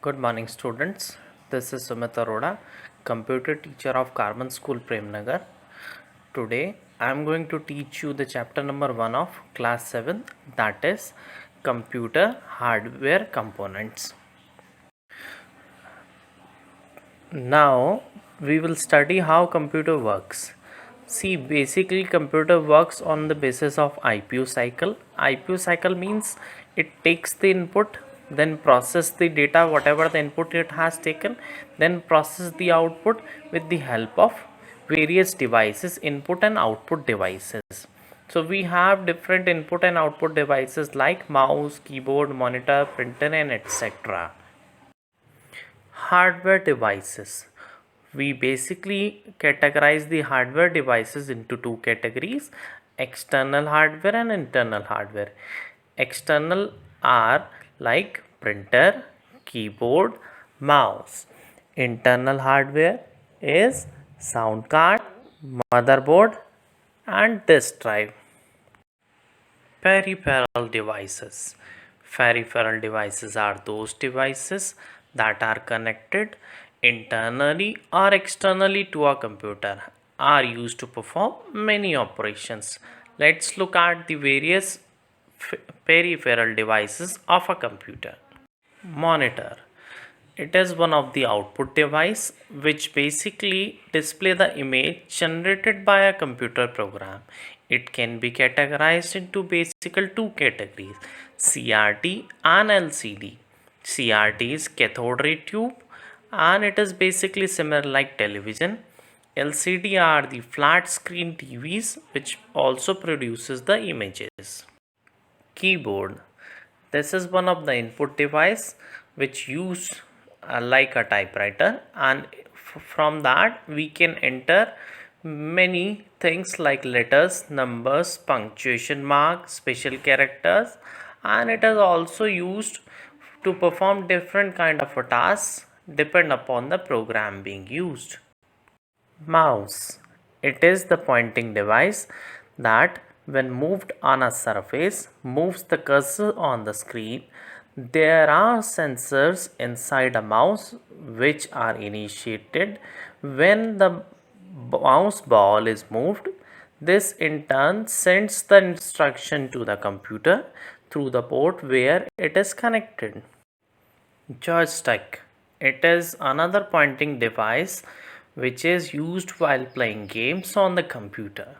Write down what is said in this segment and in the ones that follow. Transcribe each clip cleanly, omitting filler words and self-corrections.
Good morning, students. This is Sumit Arora, computer teacher of Carmen School, Premnagar. Today, I am going to teach you the chapter number 1 of class 7, that is computer hardware components. Now, we will study how computer works. See, basically computer works on the basis of IPU cycle. IPU cycle means it takes the input, then process the data, whatever the input it has taken, then process the output with the help of various devices, input and output devices. So we have different input and output devices like mouse, keyboard, monitor, printer and etc. Hardware devices. We basically categorize the hardware devices into two categories: external hardware and internal hardware. External are like printer, keyboard, mouse. Internal hardware is sound card, motherboard, and disk drive. Peripheral devices. Peripheral devices are those devices that are connected internally or externally to a computer, are used to perform many operations. Let's look at the various peripheral devices of a computer. Monitor. It is one of the output device which basically display the image generated by a computer program. It can be categorized into basically two categories: CRT and LCD. CRT is cathode ray tube and it is basically similar like television. LCD are the flat screen TVs which also produces the images. Keyboard. This is one of the input device which use like a typewriter, and from that we can enter many things like letters, numbers, punctuation marks, special characters, and it is also used to perform different kind of a tasks depend upon the program being used. Mouse. It is the pointing device that when moved on a surface moves the cursor on the screen. There are sensors inside a mouse which are initiated when the mouse ball is moved. This in turn sends the instruction to the computer through the port where it is connected. Joystick. It is another pointing device which is used while playing games on the computer.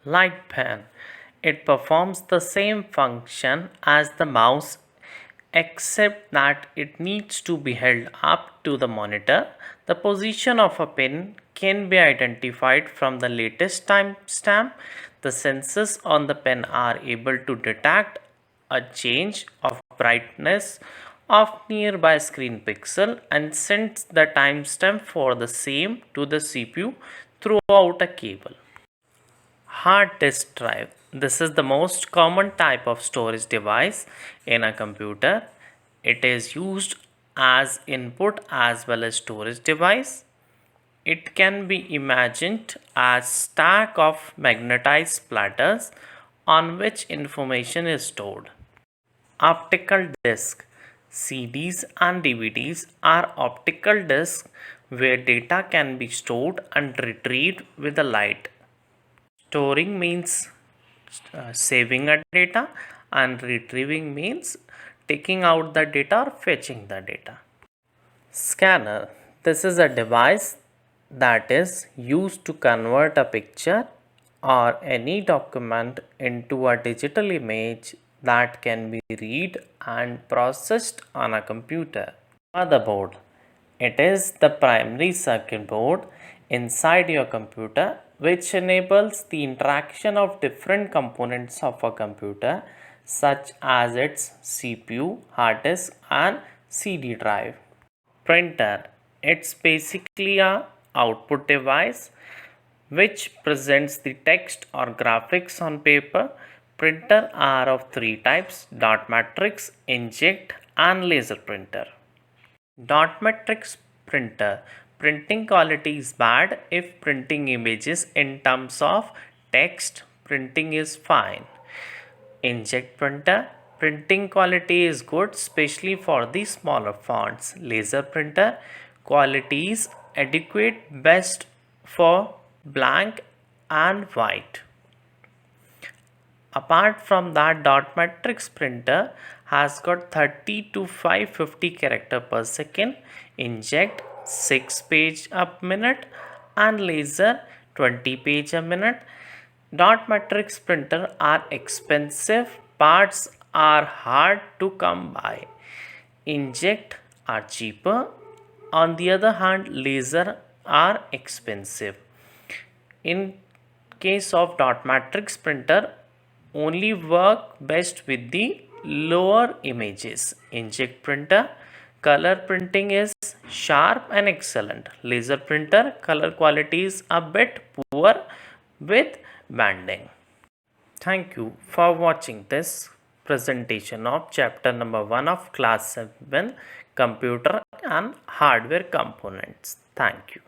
Light pen. It performs the same function as the mouse except that it needs to be held up to the monitor. The position of a pen can be identified from the latest timestamp. The sensors on the pen are able to detect a change of brightness of nearby screen pixel and sends the timestamp for the same to the CPU throughout a cable. Hard disk drive. This is the most common type of storage device in a computer. It is used as input as well as storage device. It can be imagined as stack of magnetized platters on which information is stored. Optical disc. CDs and DVDs are optical discs where data can be stored and retrieved with a light. Storing means saving a data, and retrieving means taking out the data or fetching the data. Scanner. This is a device that is used to convert a picture or any document into a digital image that can be read and processed on a computer. Motherboard. It is the primary circuit board inside your computer which enables the interaction of different components of a computer such as its CPU, hard disk and CD drive. Printer. It's basically a output device which presents the text or graphics on paper. Printer are of three types: dot matrix, inkjet and laser printer. Dot matrix printer. Printing quality is bad. If printing images in terms of text, printing is fine. Inkjet printer. Printing quality is good, especially for the smaller fonts. Laser printer quality is adequate, best for blank and white. Apart from that, dot matrix printer has got 30 to 550 character per second, inkjet 6 page a minute and laser 20 page a minute. Dot matrix printer are expensive, parts are hard to come by. Inkjet are cheaper. On the other hand, laser are expensive. In case of dot matrix printer, only work best with the lower images. Inkjet printer color printing is sharp and excellent. Laser printer color quality is a bit poor with banding. Thank you for watching this presentation of chapter number 1 of class 7 computer and hardware components. Thank you.